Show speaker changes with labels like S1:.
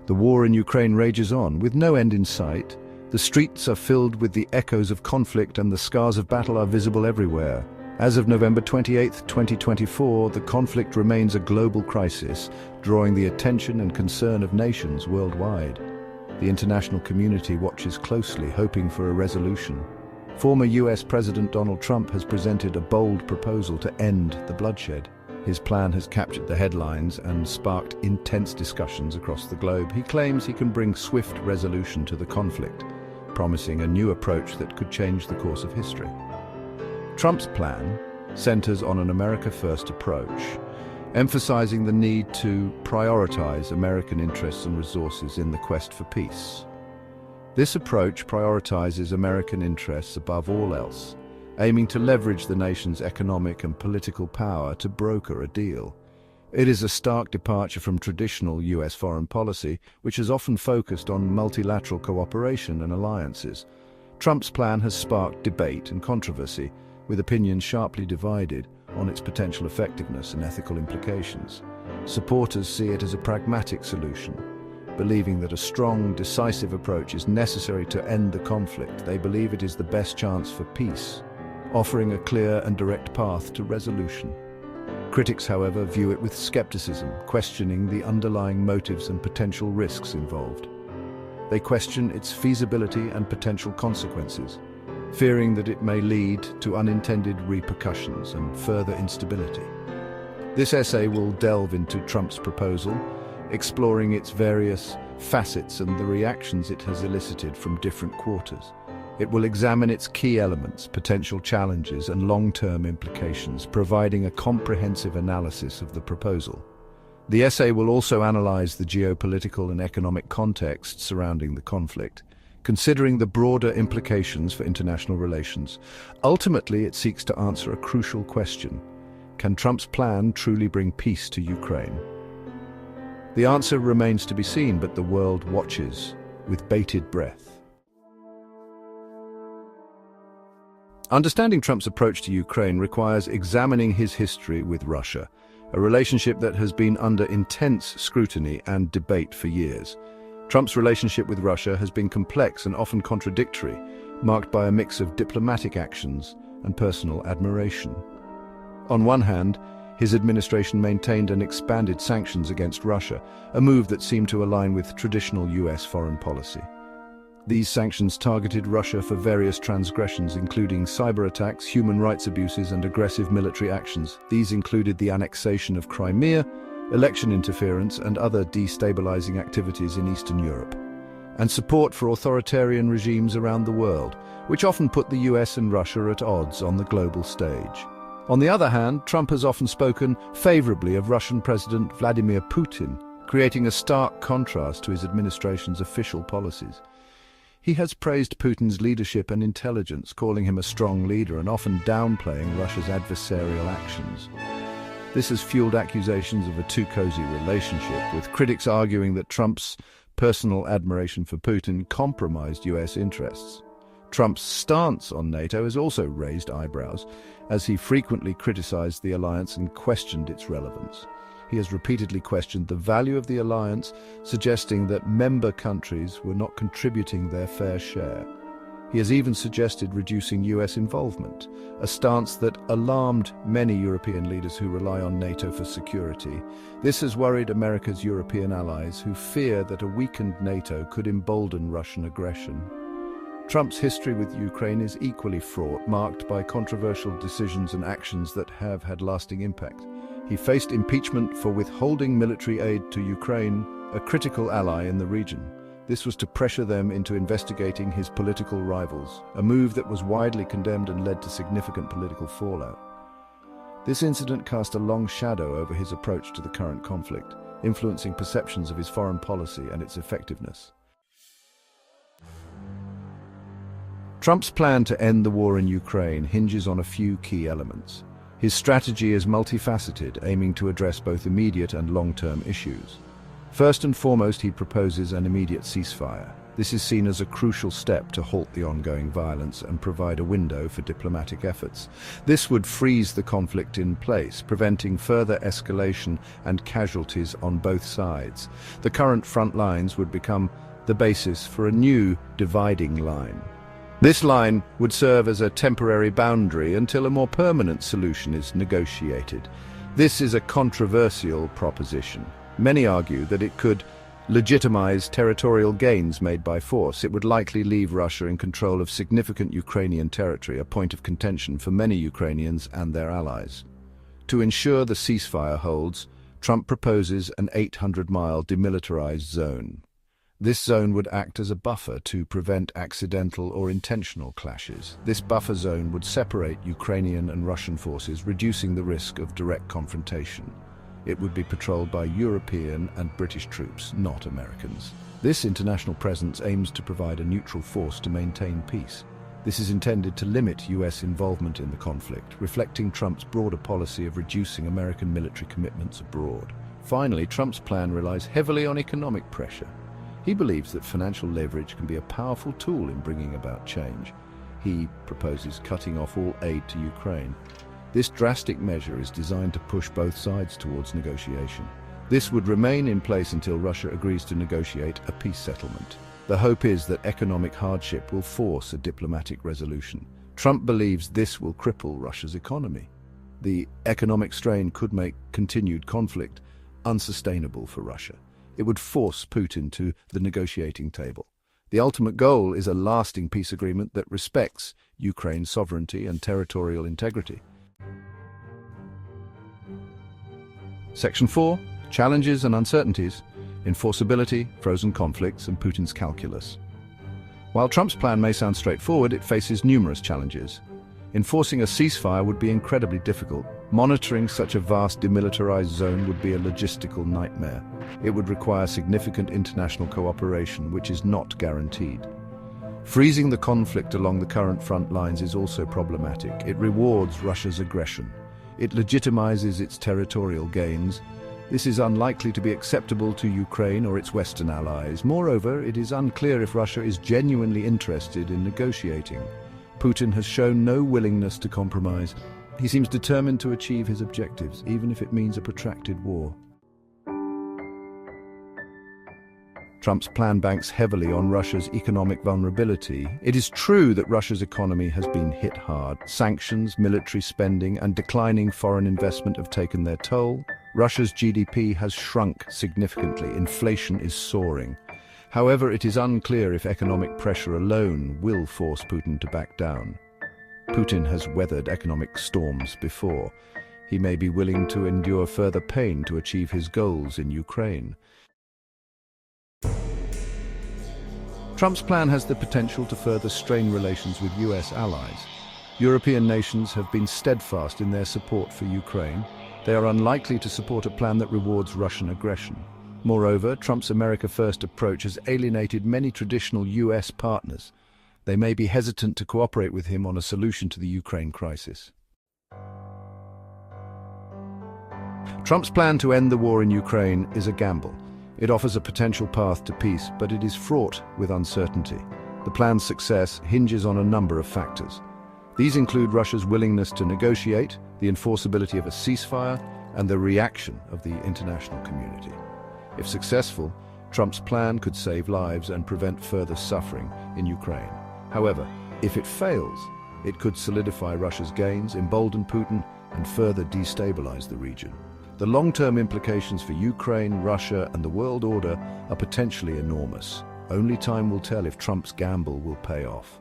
S1: The war in Ukraine rages on, with no end in sight. The streets are filled with the echoes of conflict and the scars of battle are visible everywhere. As of November 28, 2024, the conflict remains a global crisis, drawing the attention and concern of nations worldwide. The international community watches closely, hoping for a resolution. Former US President Donald Trump has presented a bold proposal to end the bloodshed. His plan has captured the headlines and sparked intense discussions across the globe. He claims he can bring swift resolution to the conflict, promising a new approach that could change the course of history. Trump's plan centers on an America First approach, emphasizing the need to prioritize American interests and resources in the quest for peace. This approach prioritizes American interests above all else, aiming to leverage the nation's economic and political power to broker a deal. It is a stark departure from traditional US foreign policy, which has often focused on multilateral cooperation and alliances. Trump's plan has sparked debate and controversy, with opinions sharply divided on its potential effectiveness and ethical implications. Supporters see it as a pragmatic solution, believing that a strong, decisive approach is necessary to end the conflict. They believe it is the best chance for peace, offering a clear and direct path to resolution. Critics, however, view it with skepticism, questioning the underlying motives and potential risks involved. They question its feasibility and potential consequences, fearing that it may lead to unintended repercussions and further instability. This essay will delve into Trump's proposal, exploring its various facets and the reactions it has elicited from different quarters. It will examine its key elements, potential challenges, and long-term implications, providing a comprehensive analysis of the proposal. The essay will also analyze the geopolitical and economic context surrounding the conflict, considering the broader implications for international relations. Ultimately, it seeks to answer a crucial question: can Trump's plan truly bring peace to Ukraine? The answer remains to be seen, but the world watches with bated breath. Understanding Trump's approach to Ukraine requires examining his history with Russia, a relationship that has been under intense scrutiny and debate for years. Trump's relationship with Russia has been complex and often contradictory, marked by a mix of diplomatic actions and personal admiration. On one hand, his administration maintained and expanded sanctions against Russia, a move that seemed to align with traditional US foreign policy. These sanctions targeted Russia for various transgressions, including cyber attacks, human rights abuses, and aggressive military actions. These included the annexation of Crimea, election interference, and other destabilizing activities in Eastern Europe, and support for authoritarian regimes around the world, which often put the US and Russia at odds on the global stage. On the other hand, Trump has often spoken favorably of Russian President Vladimir Putin, creating a stark contrast to his administration's official policies. He has praised Putin's leadership and intelligence, calling him a strong leader and often downplaying Russia's adversarial actions. This has fueled accusations of a too-cozy relationship, with critics arguing that Trump's personal admiration for Putin compromised US interests. Trump's stance on NATO has also raised eyebrows, as he frequently criticized the alliance and questioned its relevance. He has repeatedly questioned the value of the alliance, suggesting that member countries were not contributing their fair share. He has even suggested reducing US involvement, a stance that alarmed many European leaders who rely on NATO for security. This has worried America's European allies, who fear that a weakened NATO could embolden Russian aggression. Trump's history with Ukraine is equally fraught, marked by controversial decisions and actions that have had lasting impact. He faced impeachment for withholding military aid to Ukraine, a critical ally in the region. This was to pressure them into investigating his political rivals, a move that was widely condemned and led to significant political fallout. This incident cast a long shadow over his approach to the current conflict, influencing perceptions of his foreign policy and its effectiveness. Trump's plan to end the war in Ukraine hinges on a few key elements. His strategy is multifaceted, aiming to address both immediate and long-term issues. First and foremost, he proposes an immediate ceasefire, This is seen as a crucial step to halt the ongoing violence and provide a window for diplomatic efforts. This would freeze the conflict in place, preventing further escalation and casualties on both sides. The current front lines would become the basis for a new dividing line. This line would serve as a temporary boundary until a more permanent solution is negotiated. This is a controversial proposition. Many argue that it could legitimize territorial gains made by force. It would likely leave Russia in control of significant Ukrainian territory, a point of contention for many Ukrainians and their allies. To ensure the ceasefire holds, Trump proposes an 800-mile demilitarized zone. This zone would act as a buffer to prevent accidental or intentional clashes. This buffer zone would separate Ukrainian and Russian forces, reducing the risk of direct confrontation. It would be patrolled by European and British troops, not Americans. This international presence aims to provide a neutral force to maintain peace. This is intended to limit US involvement in the conflict, reflecting Trump's broader policy of reducing American military commitments abroad. Finally, Trump's plan relies heavily on economic pressure. He believes that financial leverage can be a powerful tool in bringing about change. He proposes cutting off all aid to Ukraine. This drastic measure is designed to push both sides towards negotiation. This would remain in place until Russia agrees to negotiate a peace settlement. The hope is that economic hardship will force a diplomatic resolution. Trump believes this will cripple Russia's economy. The economic strain could make continued conflict unsustainable for Russia. It would force Putin to the negotiating table. The ultimate goal is a lasting peace agreement that respects Ukraine's sovereignty and territorial integrity. Section 4. Challenges and uncertainties. Enforceability, frozen conflicts, and Putin's calculus. While Trump's plan may sound straightforward, it faces numerous challenges. Enforcing a ceasefire would be incredibly difficult. Monitoring such a vast demilitarized zone would be a logistical nightmare. It would require significant international cooperation, which is not guaranteed. Freezing the conflict along the current front lines is also problematic. It rewards Russia's aggression. It legitimizes its territorial gains. This is unlikely to be acceptable to Ukraine or its Western allies. Moreover, it is unclear if Russia is genuinely interested in negotiating. Putin has shown no willingness to compromise. He seems determined to achieve his objectives, even if it means a protracted war. Trump's plan banks heavily on Russia's economic vulnerability. It is true that Russia's economy has been hit hard. Sanctions, military spending, and declining foreign investment have taken their toll. Russia's GDP has shrunk significantly. Inflation is soaring. However, it is unclear if economic pressure alone will force Putin to back down. Putin has weathered economic storms before. He may be willing to endure further pain to achieve his goals in Ukraine. Trump's plan has the potential to further strain relations with US allies. European nations have been steadfast in their support for Ukraine. They are unlikely to support a plan that rewards Russian aggression. Moreover, Trump's America First approach has alienated many traditional US partners. They may be hesitant to cooperate with him on a solution to the Ukraine crisis. Trump's plan to end the war in Ukraine is a gamble. It offers a potential path to peace, but it is fraught with uncertainty. The plan's success hinges on a number of factors. These include Russia's willingness to negotiate, the enforceability of a ceasefire, and the reaction of the international community. If successful, Trump's plan could save lives and prevent further suffering in Ukraine. However, if it fails, it could solidify Russia's gains, embolden Putin, and further destabilize the region. The long-term implications for Ukraine, Russia, and the world order are potentially enormous. Only time will tell if Trump's gamble will pay off.